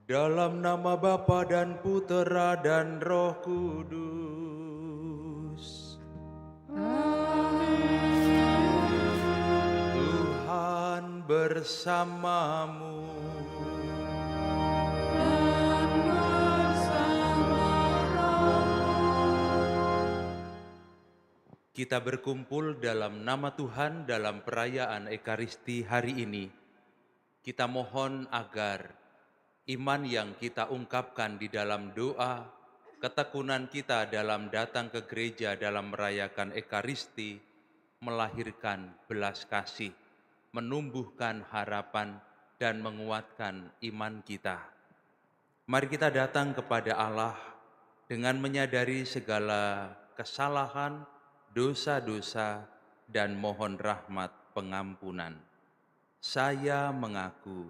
Dalam nama Bapa dan Putera dan Roh Kudus. Tuhan bersamamu. Kita berkumpul dalam nama Tuhan dalam perayaan Ekaristi hari ini. Kita mohon agar iman yang kita ungkapkan di dalam doa, ketekunan kita dalam datang ke gereja dalam merayakan Ekaristi, melahirkan belas kasih, menumbuhkan harapan, dan menguatkan iman kita. Mari kita datang kepada Allah dengan menyadari segala kesalahan, dosa-dosa, dan mohon rahmat pengampunan. Saya mengaku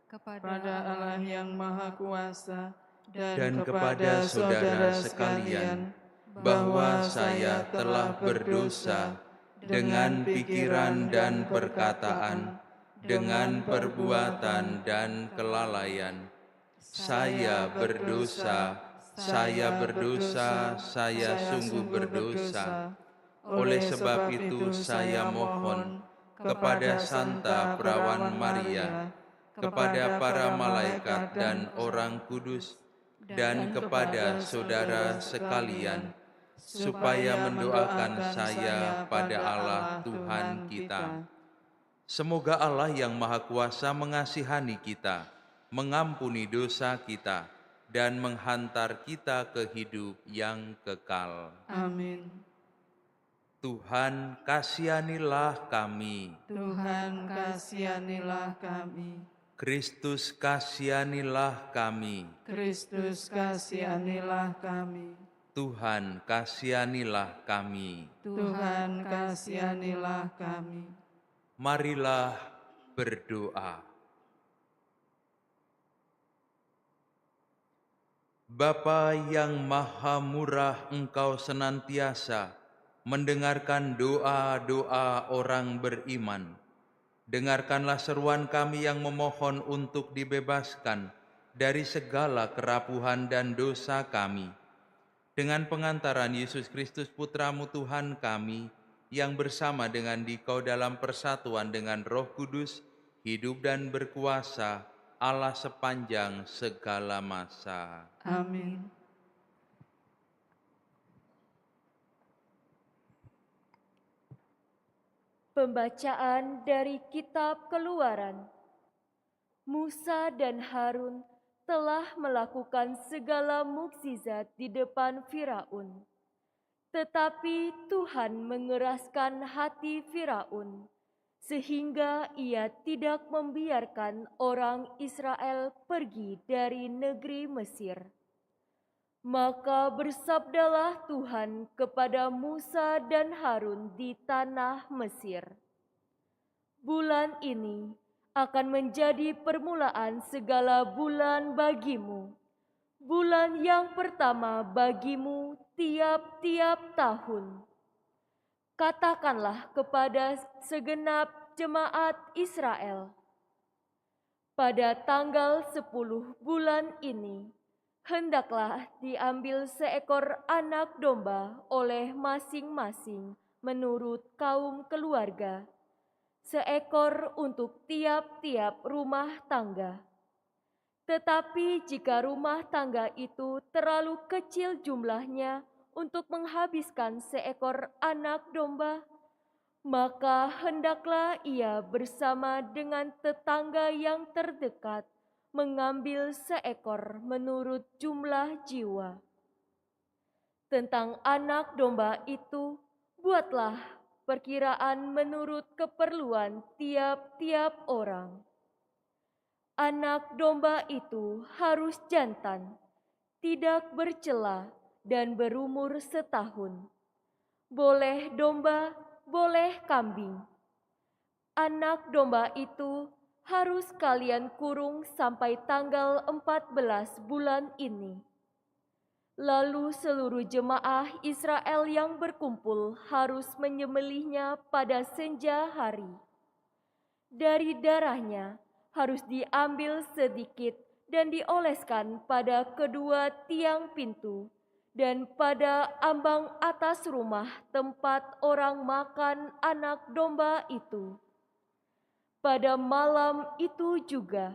kepada Allah yang Maha Kuasa dan kepada saudara sekalian bahwa saya telah berdosa dengan pikiran dan perkataan, dengan perbuatan dan kelalaian. Saya berdosa, saya sungguh berdosa. Oleh sebab itu saya mohon kepada Santa Perawan Maria, kepada para malaikat dan orang kudus, dan kepada saudara sekalian, supaya mendoakan saya pada Allah Tuhan kita. Semoga Allah yang Maha Kuasa mengasihani kita, mengampuni dosa kita, dan menghantar kita ke hidup yang kekal. Amin. Tuhan, kasihanilah kami. Tuhan, kasihanilah kami. Kristus, kasihanilah kami. Kristus, kasihanilah kami. Tuhan, kasihanilah kami. Tuhan, kasihanilah kami. Marilah berdoa. Bapa yang Maha Murah, Engkau senantiasa mendengarkan doa-doa orang beriman. Dengarkanlah seruan kami yang memohon untuk dibebaskan dari segala kerapuhan dan dosa kami. Dengan pengantaran Yesus Kristus Putramu Tuhan kami, yang bersama dengan Dikau dalam persatuan dengan Roh Kudus, hidup dan berkuasa Allah sepanjang segala masa. Amin. Pembacaan dari Kitab Keluaran. Musa dan Harun telah melakukan segala mukjizat di depan Firaun. Tetapi Tuhan mengeraskan hati Firaun, sehingga ia tidak membiarkan orang Israel pergi dari negeri Mesir. Maka bersabdalah Tuhan kepada Musa dan Harun di tanah Mesir, "Bulan ini akan menjadi permulaan segala bulan bagimu. Bulan yang pertama bagimu tiap-tiap tahun. Katakanlah kepada segenap jemaat Israel, pada tanggal 10 bulan ini, hendaklah diambil seekor anak domba oleh masing-masing menurut kaum keluarga, seekor untuk tiap-tiap rumah tangga. Tetapi jika rumah tangga itu terlalu kecil jumlahnya untuk menghabiskan seekor anak domba, maka hendaklah ia bersama dengan tetangga yang terdekat mengambil seekor menurut jumlah jiwa. Tentang anak domba itu, buatlah perkiraan menurut keperluan tiap-tiap orang. Anak domba itu harus jantan, tidak bercela, dan berumur setahun. Boleh domba, boleh kambing. Anak domba itu harus kalian kurung sampai tanggal 14 bulan ini. Lalu seluruh jemaah Israel yang berkumpul harus menyembelihnya pada senja hari. Dari darahnya harus diambil sedikit dan dioleskan pada kedua tiang pintu dan pada ambang atas rumah tempat orang makan anak domba itu. Pada malam itu juga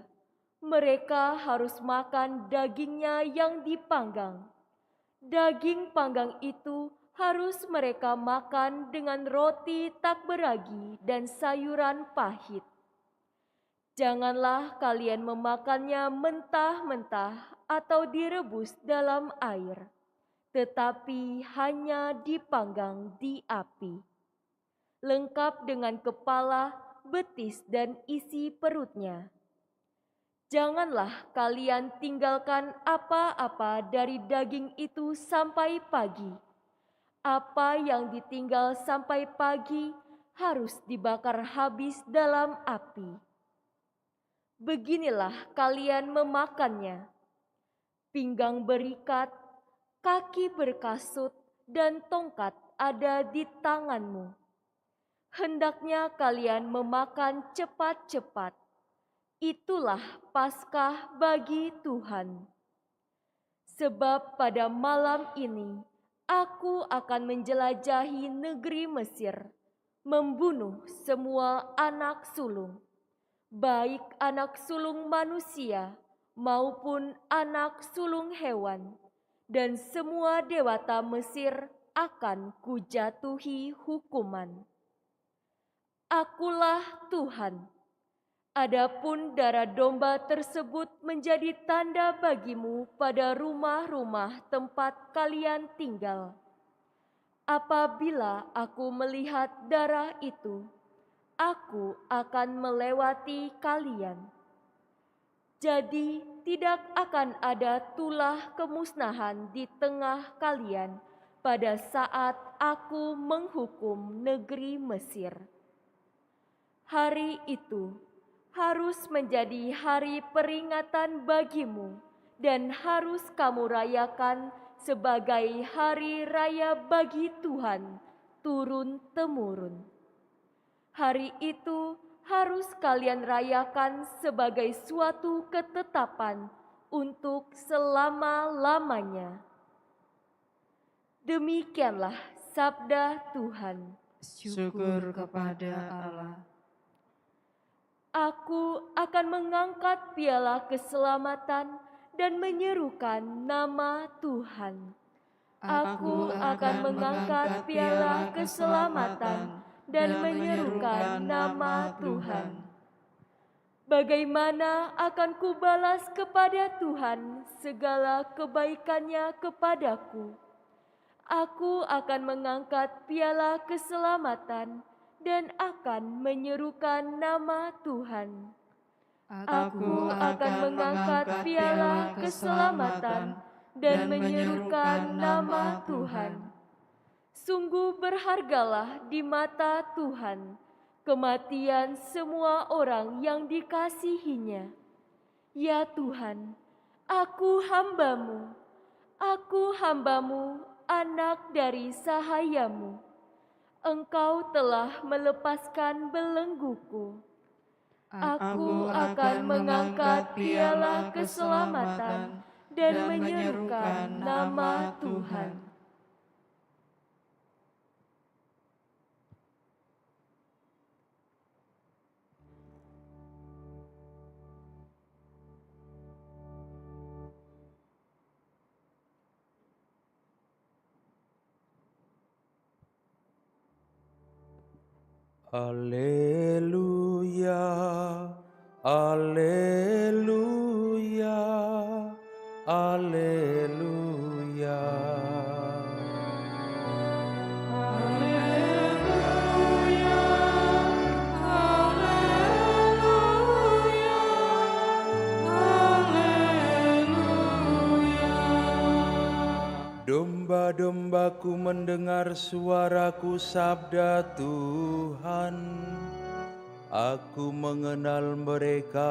mereka harus makan dagingnya yang dipanggang. Daging panggang itu harus mereka makan dengan roti tak beragi dan sayuran pahit. Janganlah kalian memakannya mentah-mentah atau direbus dalam air, tetapi hanya dipanggang di api, lengkap dengan kepala, betis, dan isi perutnya. Janganlah kalian tinggalkan apa-apa dari daging itu sampai pagi. Apa yang ditinggal sampai pagi harus dibakar habis dalam api. Beginilah kalian memakannya: pinggang berikat, kaki berkasut, dan tongkat ada di tanganmu. Hendaknya kalian memakan cepat-cepat. Itulah Paskah bagi Tuhan. Sebab pada malam ini aku akan menjelajahi negeri Mesir, membunuh semua anak sulung, baik anak sulung manusia maupun anak sulung hewan, dan semua dewata Mesir akan kujatuhi hukuman. Akulah Tuhan. Adapun darah domba tersebut menjadi tanda bagimu pada rumah-rumah tempat kalian tinggal. Apabila aku melihat darah itu, aku akan melewati kalian. Jadi tidak akan ada tulah kemusnahan di tengah kalian pada saat aku menghukum negeri Mesir. Hari itu harus menjadi hari peringatan bagimu dan harus kamu rayakan sebagai hari raya bagi Tuhan turun-temurun. Hari itu harus kalian rayakan sebagai suatu ketetapan untuk selama-lamanya. Demikianlah sabda Tuhan. Syukur kepada Allah. Aku akan mengangkat piala keselamatan dan menyerukan nama Tuhan. Aku akan mengangkat piala keselamatan dan menyerukan nama Tuhan. Bagaimana akan kubalas kepada Tuhan segala kebaikannya kepadaku? Aku akan mengangkat piala keselamatan dan akan menyerukan nama Tuhan. Aku akan mengangkat piala keselamatan dan menyerukan nama Tuhan. Sungguh berhargalah di mata Tuhan kematian semua orang yang dikasihinya. Ya Tuhan, aku hambamu, anak dari sahayamu. Engkau telah melepaskan belengguku. Aku akan mengangkat piala keselamatan dan menyerukan nama Tuhan. Haleluya, haleluya, haleluya. Domba-dombaku mendengar suaraku, sabda Tuhan. Aku mengenal mereka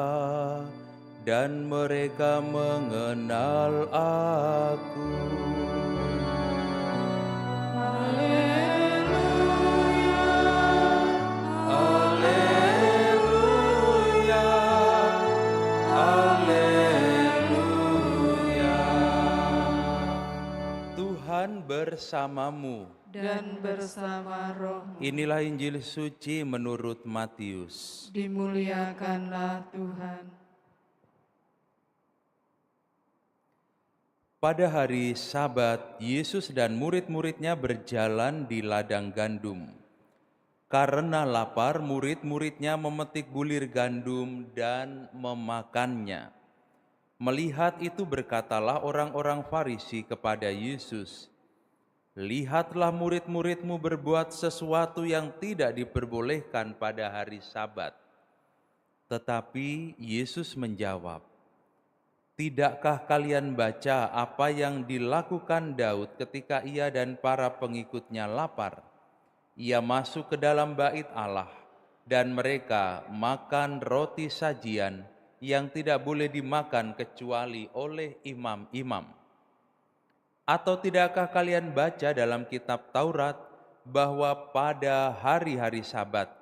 dan mereka mengenal aku. Haleluya, haleluya. bersamamu. dan bersama rohmu. Inilah Injil suci menurut Matius. Dimuliakanlah Tuhan. Pada hari Sabat, Yesus dan murid-muridnya berjalan di ladang gandum. Karena lapar, murid-muridnya memetik bulir gandum dan memakannya. Melihat itu berkatalah orang-orang Farisi kepada Yesus, "Lihatlah murid-muridmu berbuat sesuatu yang tidak diperbolehkan pada hari Sabat." Tetapi Yesus menjawab, "Tidakkah kalian baca apa yang dilakukan Daud ketika ia dan para pengikutnya lapar? Ia masuk ke dalam bait Allah, dan mereka makan roti sajian yang tidak boleh dimakan kecuali oleh imam-imam. Atau tidakkah kalian baca dalam kitab Taurat bahwa pada hari-hari Sabat,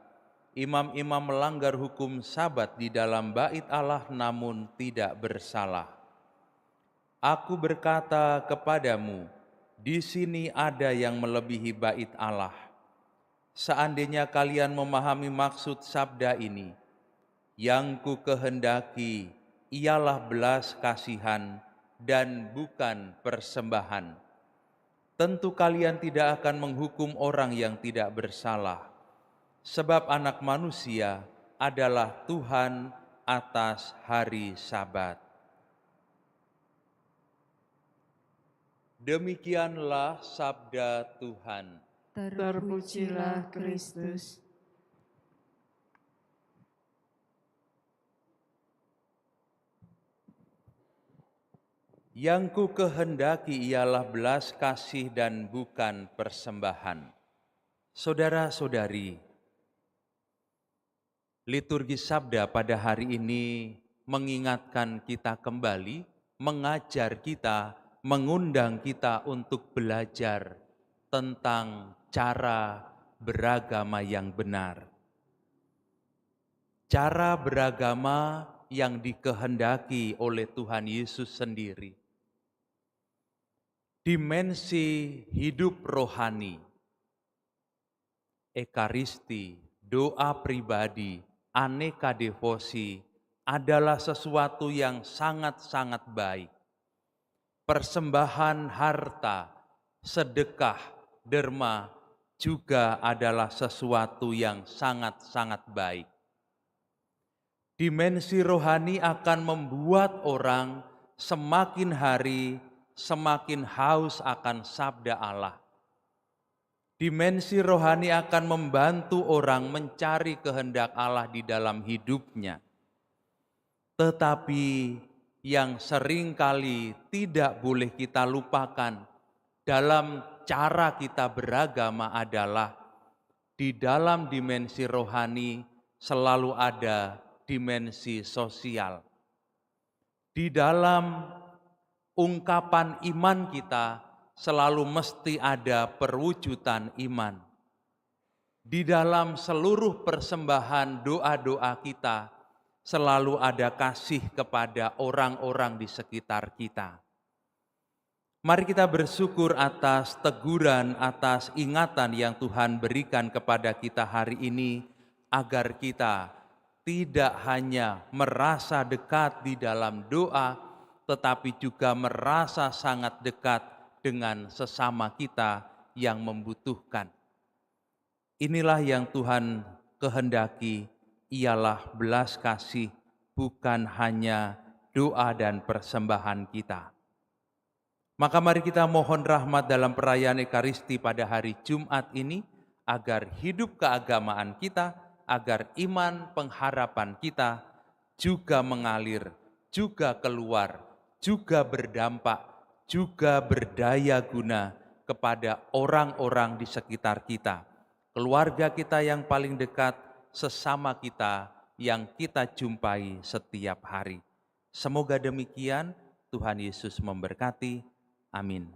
imam-imam melanggar hukum Sabat di dalam bait Allah namun tidak bersalah? Aku berkata kepadamu, di sini ada yang melebihi bait Allah. Seandainya kalian memahami maksud sabda ini, yang ku kehendaki ialah belas kasihan dan bukan persembahan. Tentu kalian tidak akan menghukum orang yang tidak bersalah, sebab Anak Manusia adalah Tuhan atas hari Sabat." Demikianlah sabda Tuhan. Terpujilah Kristus. Yang ku kehendaki ialah belas kasih dan bukan persembahan. Saudara-saudari, liturgi sabda pada hari ini mengingatkan kita kembali, mengajar kita, mengundang kita untuk belajar tentang cara beragama yang benar. Cara beragama yang dikehendaki oleh Tuhan Yesus sendiri. Dimensi hidup rohani, ekaristi, doa pribadi, aneka devosi adalah sesuatu yang sangat-sangat baik. Persembahan harta, sedekah, derma juga adalah sesuatu yang sangat-sangat baik. Dimensi rohani akan membuat orang semakin hari semakin haus akan sabda Allah. Dimensi rohani akan membantu orang mencari kehendak Allah di dalam hidupnya. Tetapi yang seringkali tidak boleh kita lupakan dalam cara kita beragama adalah di dalam dimensi rohani selalu ada dimensi sosial. Di dalam ungkapan iman kita selalu mesti ada perwujudan iman. Di dalam seluruh persembahan doa-doa kita selalu ada kasih kepada orang-orang di sekitar kita. Mari kita bersyukur atas teguran, atas ingatan yang Tuhan berikan kepada kita hari ini, agar kita tidak hanya merasa dekat di dalam doa, tetapi juga merasa sangat dekat dengan sesama kita yang membutuhkan. Inilah yang Tuhan kehendaki, ialah belas kasih, bukan hanya doa dan persembahan kita. Maka mari kita mohon rahmat dalam perayaan Ekaristi pada hari Jumat ini, agar hidup keagamaan kita, agar iman pengharapan kita juga mengalir, juga keluar, juga berdampak, juga berdaya guna kepada orang-orang di sekitar kita, keluarga kita yang paling dekat, sesama kita yang kita jumpai setiap hari. Semoga demikian, Tuhan Yesus memberkati. Amin.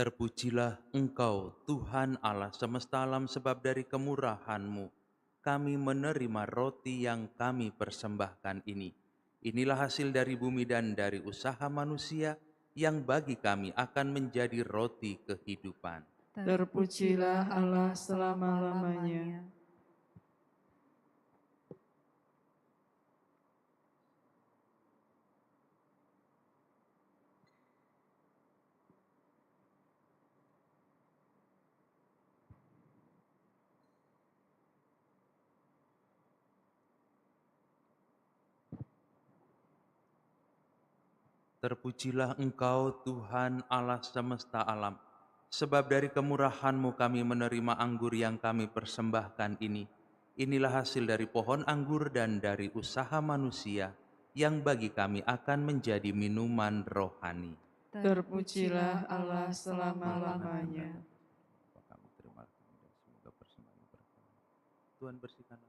Terpujilah Engkau, Tuhan Allah semesta alam, sebab dari kemurahan-Mu kami menerima roti yang kami persembahkan ini. Inilah hasil dari bumi dan dari usaha manusia yang bagi kami akan menjadi roti kehidupan. Terpujilah Allah selama-lamanya. Terpujilah Engkau, Tuhan Allah semesta alam, sebab dari kemurahan-Mu kami menerima anggur yang kami persembahkan ini. Inilah hasil dari pohon anggur dan dari usaha manusia, yang bagi kami akan menjadi minuman rohani. Terpujilah Allah selama-lamanya. Kami terima kasih dan semoga persembahan berkah. Tuhan bersihkan hati.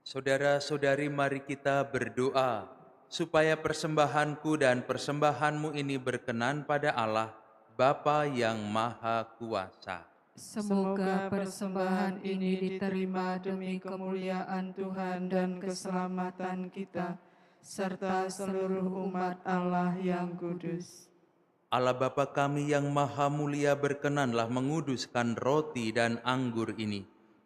Saudara-saudari, mari kita berdoa supaya persembahanku dan persembahanmu ini berkenan pada Allah, Bapa yang Maha Kuasa. Semoga persembahan ini diterima demi kemuliaan Tuhan dan keselamatan kita, serta seluruh umat Allah yang kudus. Allah Bapa kami yang Maha Mulia, berkenanlah menguduskan roti dan anggur ini,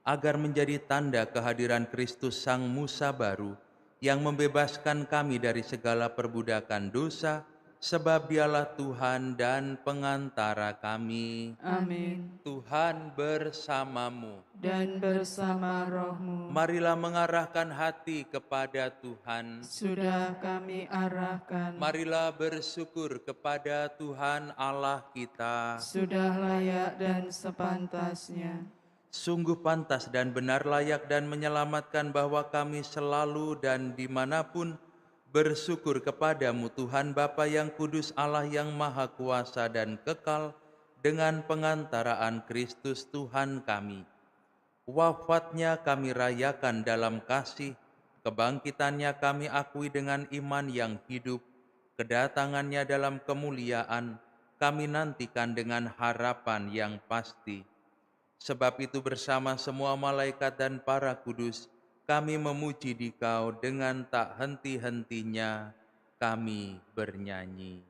agar menjadi tanda kehadiran Kristus Sang Musa baru, yang membebaskan kami dari segala perbudakan dosa, sebab Dialah Tuhan dan pengantara kami. Amin. Tuhan bersamamu. Dan bersama rohmu, Marilah mengarahkan hati kepada Tuhan. sudah kami arahkan, Marilah bersyukur kepada Tuhan Allah kita. sudah layak dan sepantasnya. Sungguh pantas dan benar, layak dan menyelamatkan bahwa kami selalu dan dimanapun bersyukur kepadamu, Tuhan Bapa yang kudus, Allah yang maha kuasa dan kekal, dengan pengantaraan Kristus Tuhan kami. Wafatnya kami rayakan dalam kasih, kebangkitannya kami akui dengan iman yang hidup, kedatangannya dalam kemuliaan kami nantikan dengan harapan yang pasti. Sebab itu bersama semua malaikat dan para kudus, kami memuji Dikau dengan tak henti-hentinya kami bernyanyi.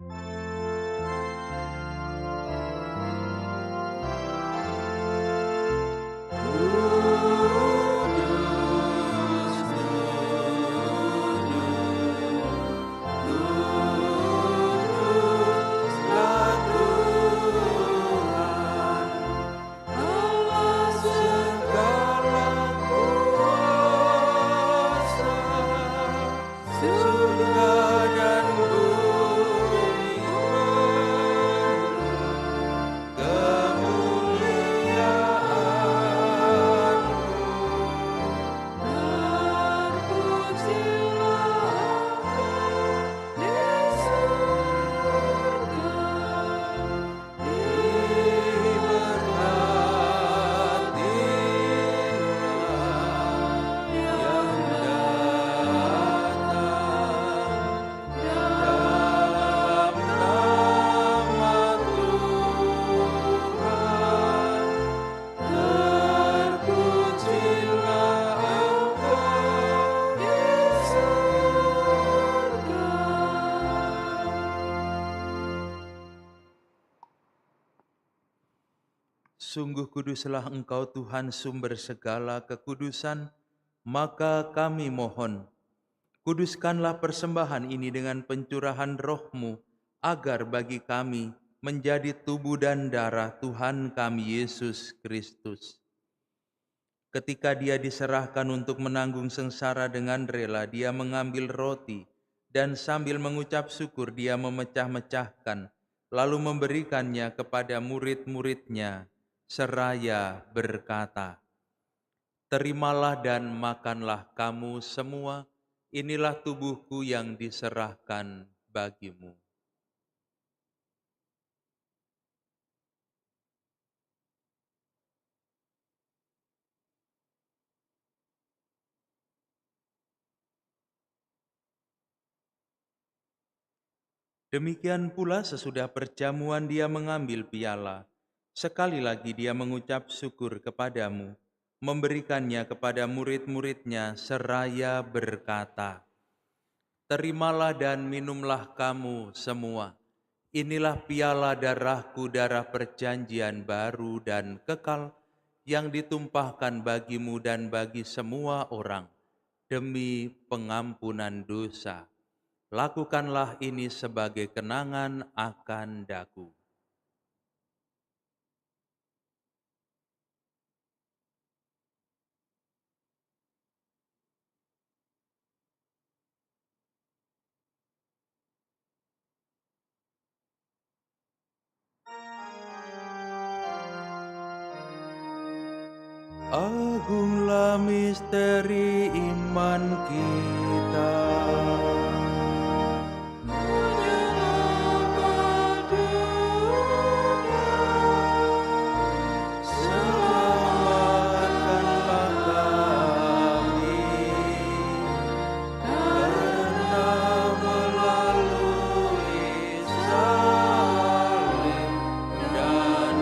Sungguh kuduslah Engkau Tuhan, sumber segala kekudusan, maka kami mohon, kuduskanlah persembahan ini dengan pencurahan roh-Mu, agar bagi kami menjadi tubuh dan darah Tuhan kami Yesus Kristus. Ketika Dia diserahkan untuk menanggung sengsara dengan rela, Dia mengambil roti, dan sambil mengucap syukur Dia memecah-mecahkan, lalu memberikannya kepada murid-murid-Nya, seraya berkata, "Terimalah dan makanlah kamu semua, inilah tubuhku yang diserahkan bagimu." Demikian pula sesudah perjamuan dia mengambil piala. Sekali lagi dia mengucap syukur kepadamu, memberikannya kepada murid-muridnya seraya berkata, "Terimalah dan minumlah kamu semua. Inilah piala darahku, darah perjanjian baru dan kekal, yang ditumpahkan bagimu dan bagi semua orang, demi pengampunan dosa. Lakukanlah ini sebagai kenangan akan daku." Agunglah misteri iman kita. Selamatkanlah kami, karena melalui salib dan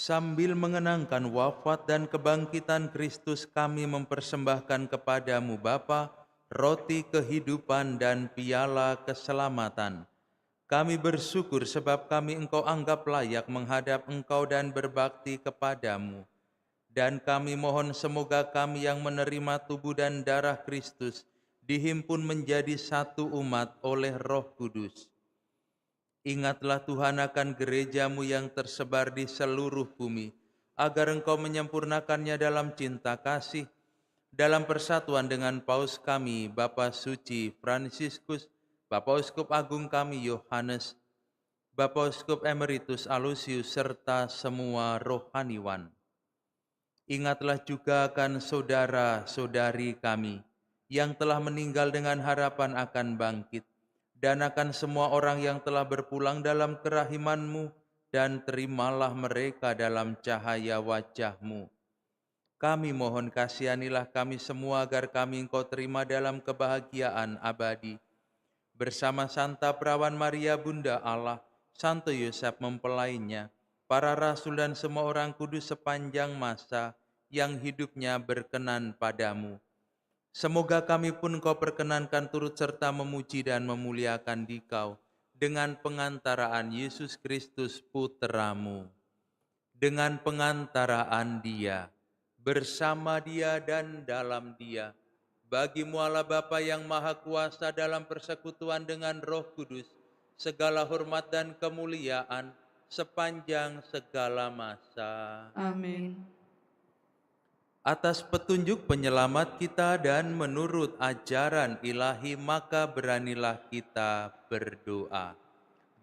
sambil mengenangkan wafat dan kebangkitan Kristus, kami mempersembahkan kepadamu Bapa, roti kehidupan dan piala keselamatan. Kami bersyukur sebab kami Engkau anggap layak menghadap Engkau dan berbakti kepadamu. Dan kami mohon semoga kami yang menerima tubuh dan darah Kristus dihimpun menjadi satu umat oleh Roh Kudus. Ingatlah Tuhan akan gereja-Mu yang tersebar di seluruh bumi, agar Engkau menyempurnakannya dalam cinta kasih, dalam persatuan dengan Paus kami, Bapa Suci Fransiskus, Bapak Uskup Agung kami Yohanes, Bapak Uskup Emeritus Aloysius, serta semua rohaniwan. Ingatlah juga akan saudara-saudari kami yang telah meninggal dengan harapan akan bangkit, dan akan semua orang yang telah berpulang dalam kerahiman-Mu, dan terimalah mereka dalam cahaya wajah-Mu. Kami mohon kasihanilah kami semua agar kami Engkau terima dalam kebahagiaan abadi. Bersama Santa Perawan Maria Bunda Allah, Santo Yosef mempelainya, para rasul dan semua orang kudus sepanjang masa yang hidupnya berkenan padamu. Semoga kami pun Engkau perkenankan turut serta memuji dan memuliakan Dikau dengan pengantaraan Yesus Kristus Putra-Mu. Dengan pengantaraan Dia, bersama Dia dan dalam Dia, bagi-Mu Allah Bapa yang Maha Kuasa dalam persekutuan dengan Roh Kudus, segala hormat dan kemuliaan sepanjang segala masa. Amin. Atas petunjuk penyelamat kita dan menurut ajaran ilahi, maka beranilah kita berdoa.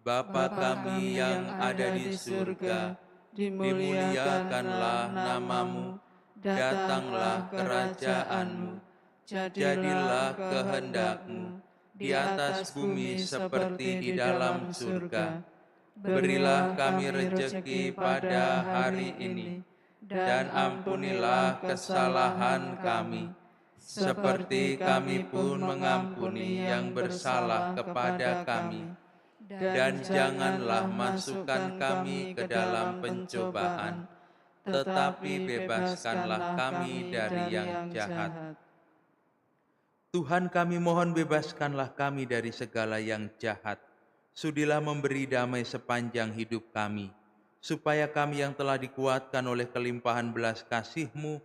Bapa kami yang ada di surga, dimuliakanlah namamu, datanglah kerajaan-Mu, jadilah kehendak-Mu di atas bumi seperti di dalam surga. Berilah kami rejeki pada hari ini, dan ampunilah kesalahan kami, seperti kami pun mengampuni yang bersalah kepada kami. Dan janganlah masukkan kami ke dalam pencobaan, tetapi bebaskanlah kami dari yang jahat. Tuhan, kami mohon bebaskanlah kami dari segala yang jahat. Sudilah memberi damai sepanjang hidup kami, supaya kami yang telah dikuatkan oleh kelimpahan belas kasih-Mu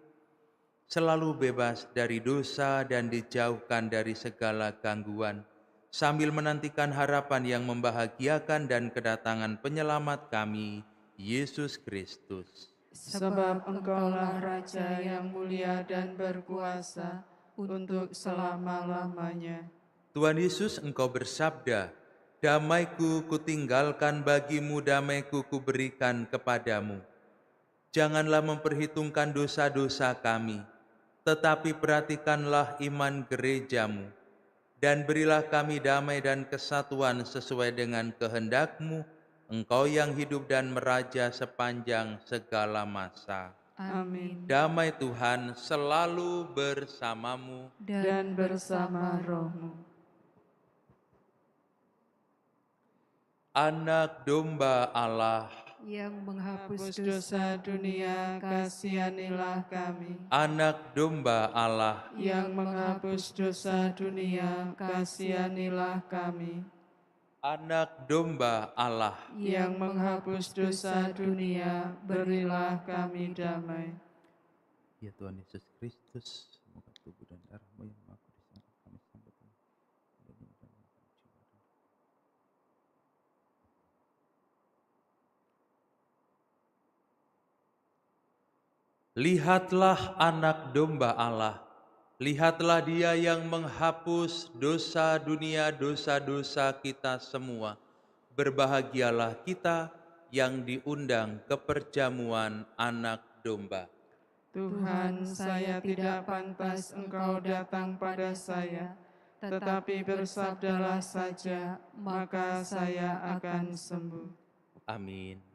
selalu bebas dari dosa dan dijauhkan dari segala gangguan, sambil menantikan harapan yang membahagiakan dan kedatangan penyelamat kami, Yesus Kristus. Sebab Engkaulah Raja yang mulia dan berkuasa untuk selama-lamanya. Tuhan Yesus, Engkau bersabda, "Damai-Ku kutinggalkan bagimu, damai-Ku kuberikan kepadamu. Janganlah memperhitungkan dosa-dosa kami, tetapi perhatikanlah iman gerejamu, dan berilah kami damai dan kesatuan sesuai dengan kehendak-Mu, Engkau yang hidup dan meraja sepanjang segala masa. Amin. Damai Tuhan selalu bersamamu. Dan bersama rohmu. Anak domba Allah, yang menghapus Hapus dosa dunia, kasihanilah kami. anak domba Allah, Yang menghapus dosa dunia, kasihanilah kami. anak domba Allah, Yang menghapus dosa dunia, berilah kami damai. ya Tuhan Yesus Kristus, semoga tubuh dan darah-Mu yang mengaku di sana kami sambutkan. Lihatlah anak domba Allah, lihatlah Dia yang menghapus dosa dunia, dosa-dosa kita semua. Berbahagialah kita yang diundang ke perjamuan anak domba. Tuhan, saya tidak pantas Engkau datang pada saya, tetapi bersabdalah saja, maka saya akan sembuh. Amin.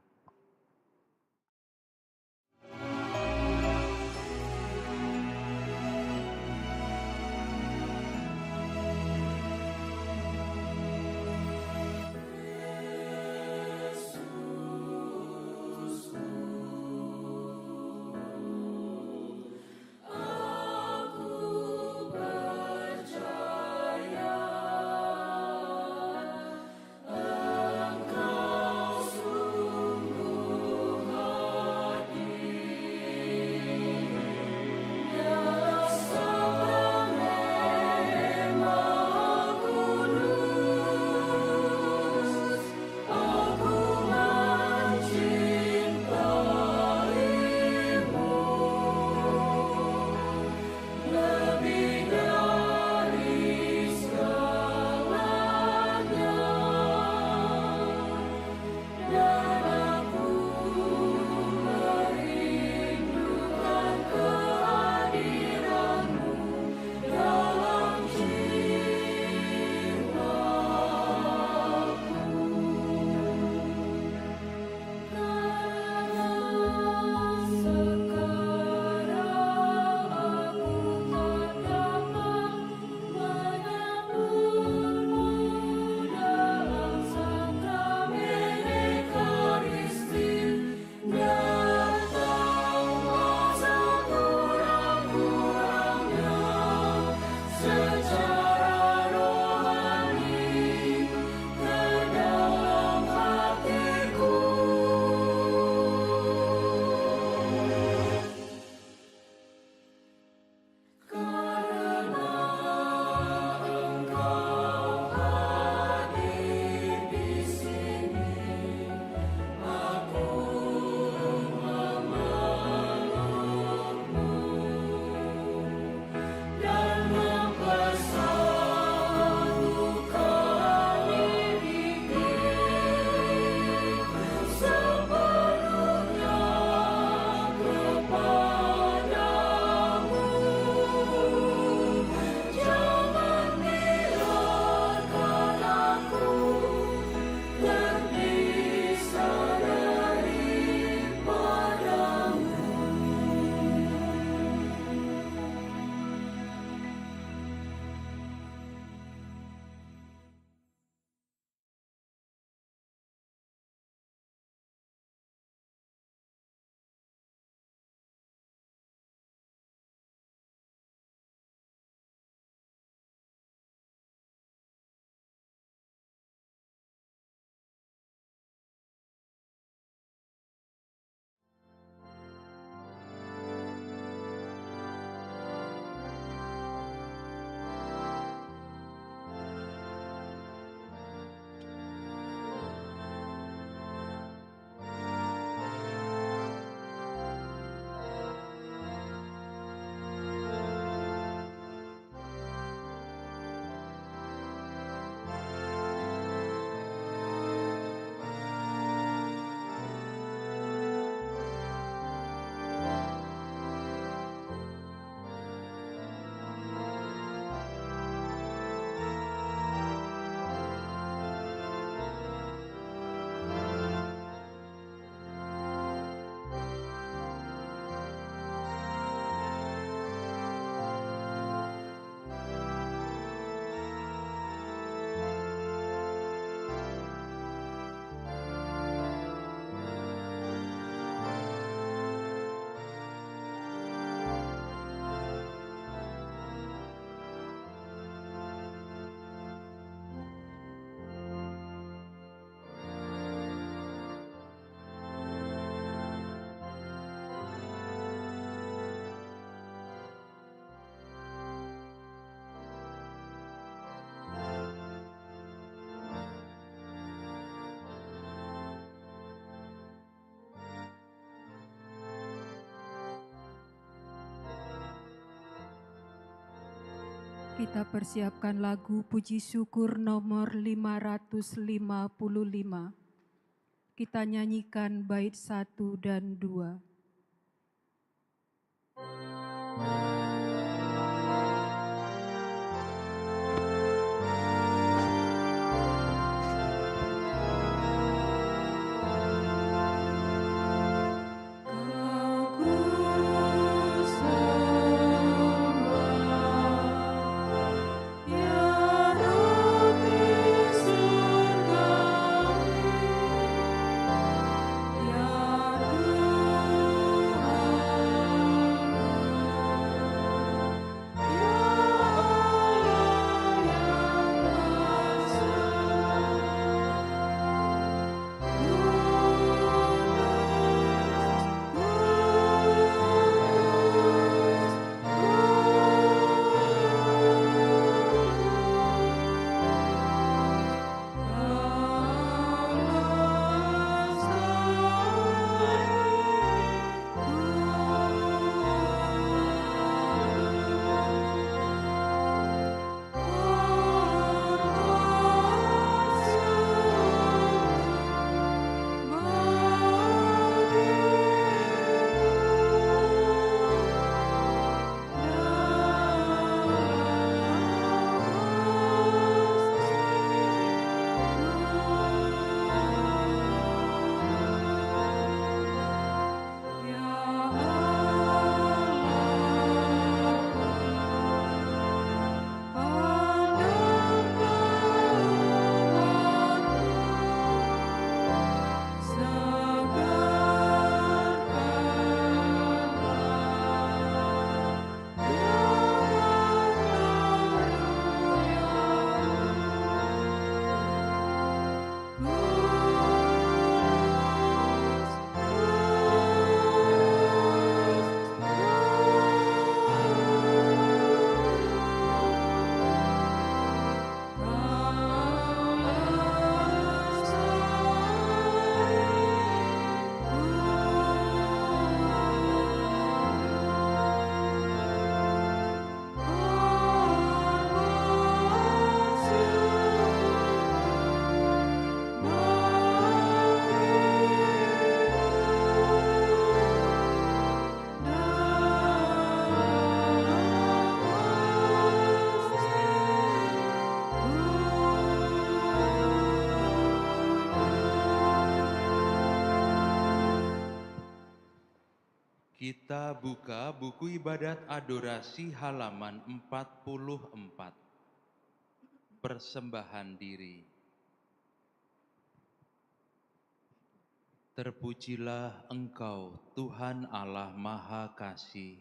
Kita persiapkan lagu puji syukur nomor 555. Kita nyanyikan bait 1 dan 2. Kita buka buku ibadat adorasi halaman 44. Persembahan diri. Terpujilah Engkau, Tuhan Allah Maha Kasih.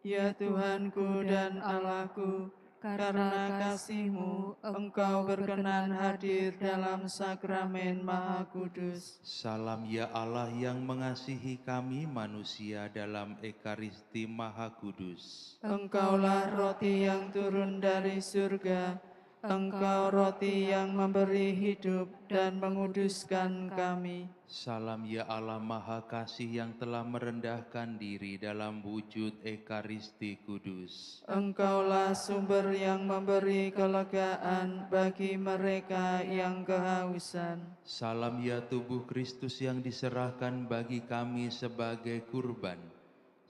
Ya Tuhanku dan Allahku, karena kasih-Mu, Engkau berkenan hadir dalam sakramen Maha Kudus. Salam ya Allah yang mengasihi kami manusia dalam Ekaristi Maha Kudus. Engkaulah roti yang turun dari surga, Engkau roti yang memberi hidup dan menguduskan kami. Salam ya Allah Maha Kasih yang telah merendahkan diri dalam wujud Ekaristi Kudus. Engkaulah sumber yang memberi kelegaan bagi mereka yang kehausan. Salam ya tubuh Kristus yang diserahkan bagi kami sebagai kurban.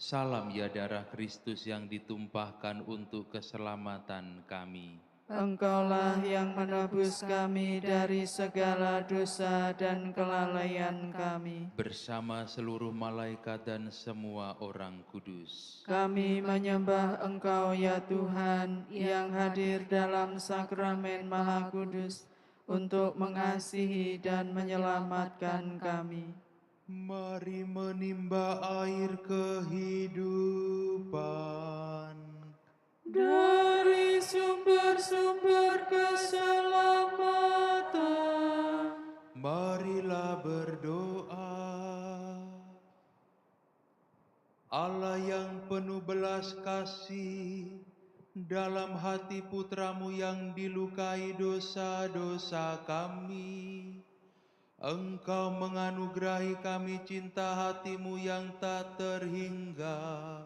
Salam ya darah Kristus yang ditumpahkan untuk keselamatan kami. Engkaulah yang menebus kami dari segala dosa dan kelalaian kami. Bersama seluruh malaikat dan semua orang kudus. Kami menyembah Engkau ya Tuhan yang hadir dalam sakramen Maha Kudus untuk mengasihi dan menyelamatkan kami. Mari menimba air kehidupan Dari sumber-sumber keselamatan. Marilah berdoa. Allah yang penuh belas kasih, dalam hati putramu yang dilukai dosa-dosa kami, Engkau menganugerahi kami cinta hatimu yang tak terhingga.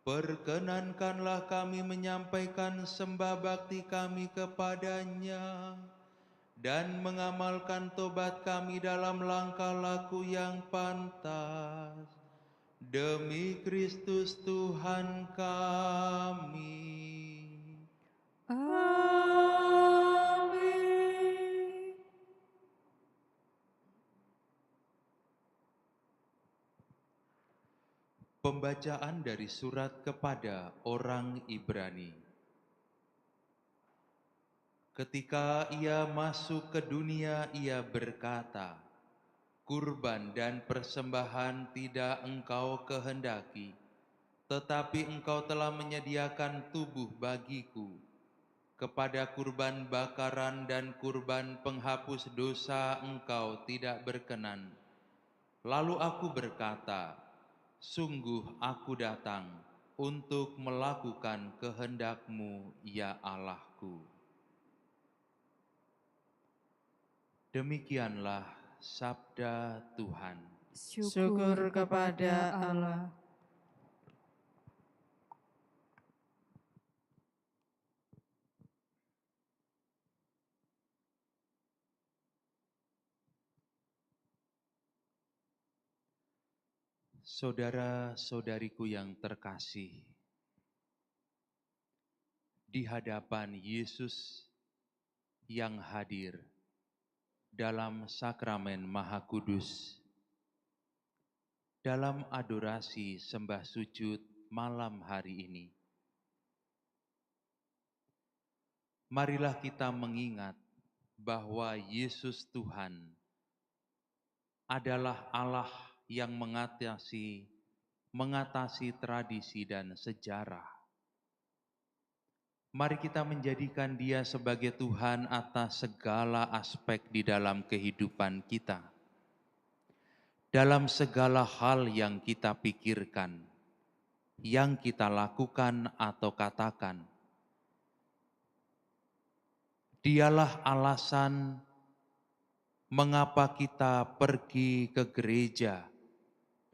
Perkenankanlah kami menyampaikan sembah bakti kami kepadanya dan mengamalkan tobat kami dalam langkah laku yang pantas. Demi Kristus Tuhan kami. Amin. Pembacaan dari surat kepada orang Ibrani. Ketika ia masuk ke dunia, ia berkata, "Kurban dan persembahan tidak engkau kehendaki, tetapi engkau telah menyediakan tubuh bagiku. Kepada kurban bakaran dan kurban penghapus dosa engkau tidak berkenan." Lalu aku berkata, "Sungguh aku datang untuk melakukan kehendak-Mu, ya Allahku." Demikianlah sabda Tuhan. Syukur kepada Allah. Saudara-saudariku yang terkasih, di hadapan Yesus yang hadir dalam sakramen Maha Kudus, dalam adorasi sembah sujud malam hari ini, marilah kita mengingat bahwa Yesus Tuhan adalah Allah yang mengatasi tradisi dan sejarah. Mari kita menjadikan Dia sebagai Tuhan atas segala aspek di dalam kehidupan kita. Dalam segala hal yang kita pikirkan, yang kita lakukan atau katakan. Dialah alasan mengapa kita pergi ke gereja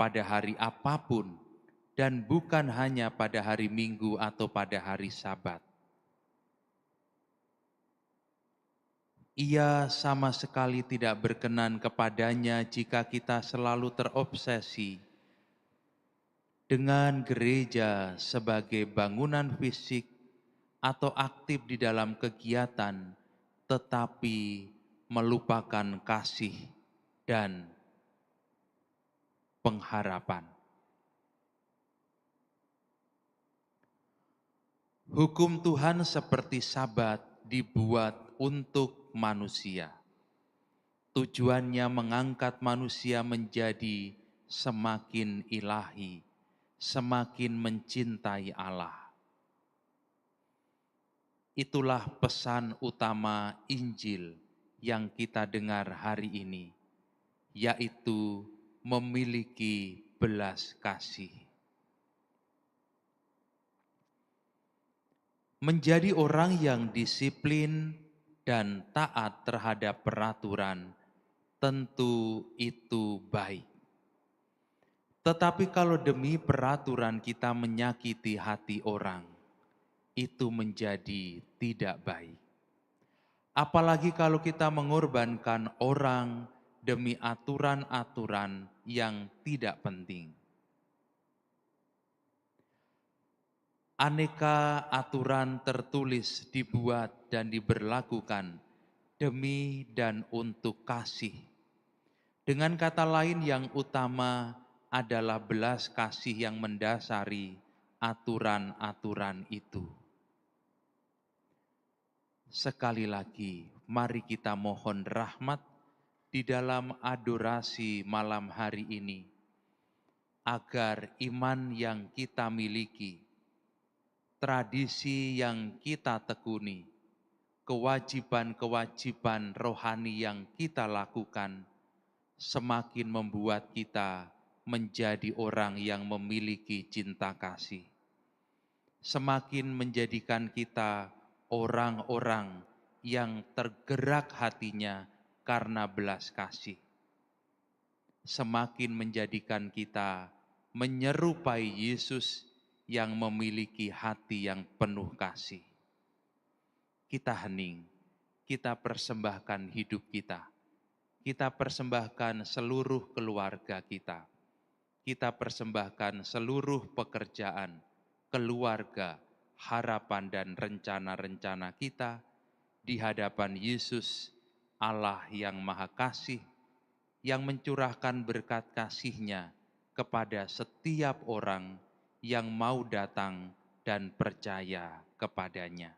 pada hari apapun dan bukan hanya pada hari Minggu atau pada hari Sabat. Ia sama sekali tidak berkenan kepadanya jika kita selalu terobsesi dengan gereja sebagai bangunan fisik atau aktif di dalam kegiatan, tetapi melupakan kasih dan pengharapan. Hukum Tuhan seperti Sabat dibuat untuk manusia. Tujuannya mengangkat manusia menjadi semakin ilahi, semakin mencintai Allah. Itulah pesan utama Injil yang kita dengar hari ini, yaitu memiliki belas kasih. Menjadi orang yang disiplin dan taat terhadap peraturan, tentu itu baik. Tetapi kalau demi peraturan kita menyakiti hati orang, itu menjadi tidak baik. Apalagi kalau kita mengorbankan orang demi aturan-aturan yang tidak penting. Aneka aturan tertulis dibuat dan diberlakukan demi dan untuk kasih. Dengan kata lain, yang utama adalah belas kasih yang mendasari aturan-aturan itu. Sekali lagi, mari kita mohon rahmat di dalam adorasi malam hari ini, agar iman yang kita miliki, tradisi yang kita tekuni, kewajiban-kewajiban rohani yang kita lakukan, semakin membuat kita menjadi orang yang memiliki cinta kasih. Semakin menjadikan kita orang-orang yang tergerak hatinya karena belas kasih. Semakin menjadikan kita menyerupai Yesus yang memiliki hati yang penuh kasih. Kita hening, kita persembahkan hidup kita. Kita persembahkan seluruh keluarga kita. Kita persembahkan seluruh pekerjaan, keluarga, harapan dan rencana-rencana kita di hadapan Yesus, Allah yang Maha Kasih, yang mencurahkan berkat kasih-Nya kepada setiap orang yang mau datang dan percaya kepadanya.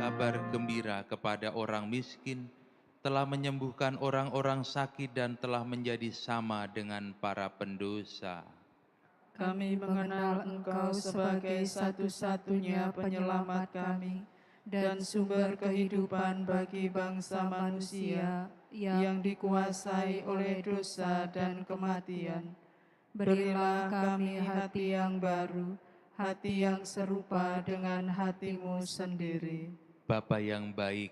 Kabar gembira kepada orang miskin, telah menyembuhkan orang-orang sakit dan telah menjadi sama dengan para pendosa. Kami mengenal Engkau sebagai satu-satunya penyelamat kami dan sumber kehidupan bagi bangsa manusia yang dikuasai oleh dosa dan kematian. Berilah kami hati yang baru, hati yang serupa dengan hati-Mu sendiri. Bapa yang baik,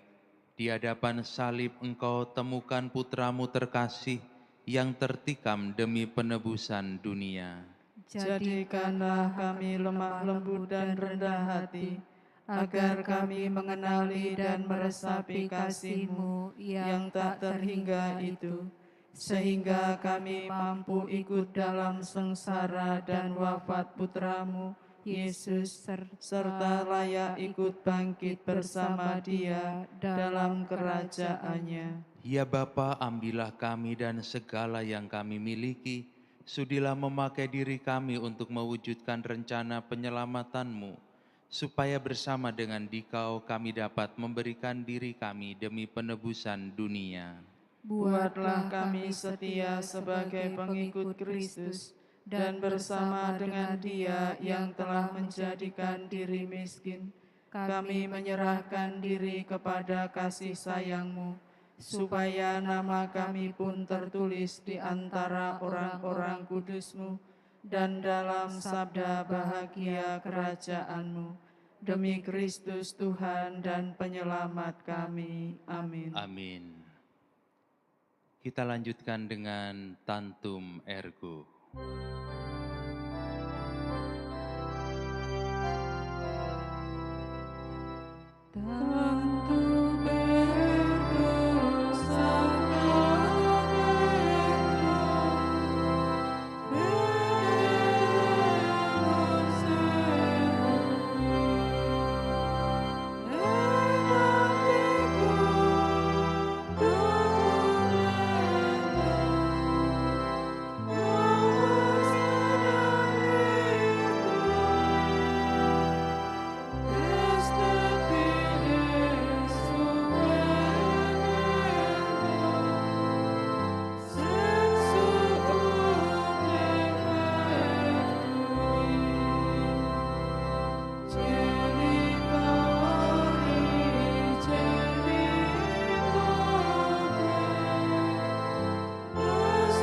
di hadapan salib Engkau temukan putra-Mu terkasih yang tertikam demi penebusan dunia. Jadikanlah kami lemah lembut dan rendah hati, agar kami mengenali dan meresapi kasih-Mu yang tak terhingga itu, sehingga kami mampu ikut dalam sengsara dan wafat putra-Mu, Yesus, serta layak ikut bangkit bersama Dia dalam kerajaan-Nya. Ya Bapa, ambillah kami dan segala yang kami miliki, sudilah memakai diri kami untuk mewujudkan rencana penyelamatan-Mu, supaya bersama dengan Dikau kami dapat memberikan diri kami demi penebusan dunia. Buatlah kami setia sebagai pengikut Kristus dan bersama dengan Dia yang telah menjadikan diri miskin, kami menyerahkan diri kepada kasih sayang-Mu, supaya nama kami pun tertulis di antara orang-orang kudus-Mu dan dalam sabda bahagia kerajaan-Mu. Demi Kristus Tuhan dan Penyelamat kami. Amin. Amin. Kita lanjutkan dengan Tantum Ergo. Tantum ergo sacramento, fidelis servi, et antiquum documentum, novus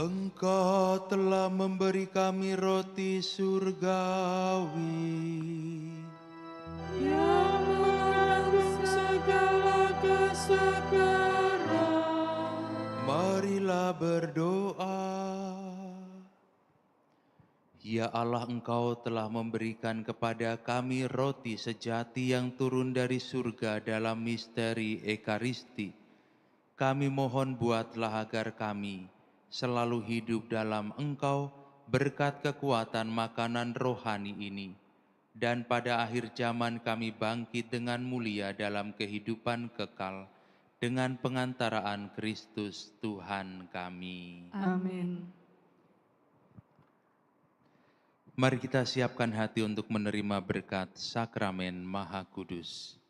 Engkau telah memberi kami roti surgawi, yang mengandung segala kesegaran. marilah berdoa. Ya Allah, Engkau telah memberikan kepada kami roti sejati yang turun dari surga dalam misteri Ekaristi. Kami mohon buatlah agar kami selalu hidup dalam Engkau berkat kekuatan makanan rohani ini. Dan pada akhir zaman kami bangkit dengan mulia dalam kehidupan kekal dengan pengantaraan Kristus Tuhan kami. Amin. Mari kita siapkan hati untuk menerima berkat Sakramen Maha Kudus.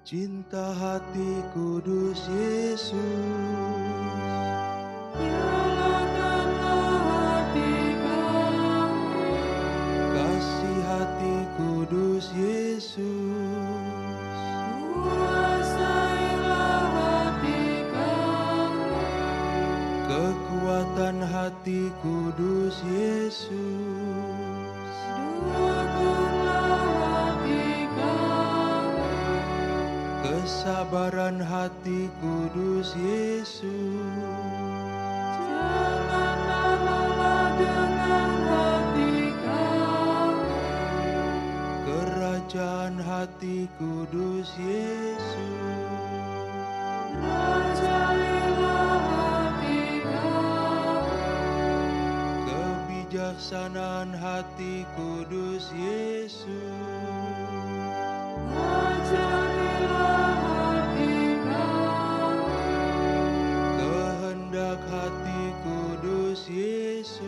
Cinta hati kudus Yesus, Nyalakanlah Yesus. Kuasailah hati kami, Kekuatan hati kudus Yesus. dukunlah hati kami, Kesabaran hati kudus Yesus. janganlah lelah dengan hati kami, Kerajaan hati kudus Yesus. rajailah hati kami, Kebijaksanaan hati kudus Yesus. ajarilah hati kami, Kehendak hati kudus Yesus.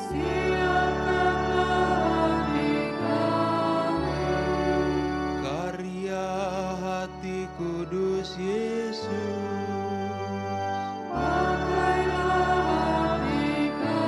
siapkanlah hati kami, Karya hati kudus Yesus. pakailah hati kami.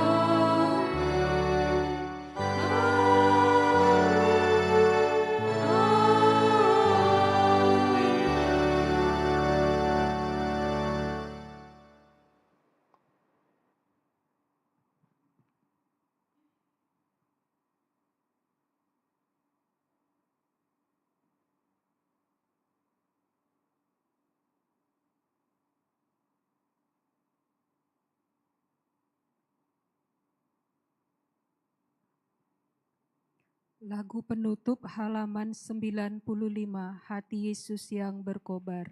Lagu penutup halaman 95, Hati Yesus yang berkobar.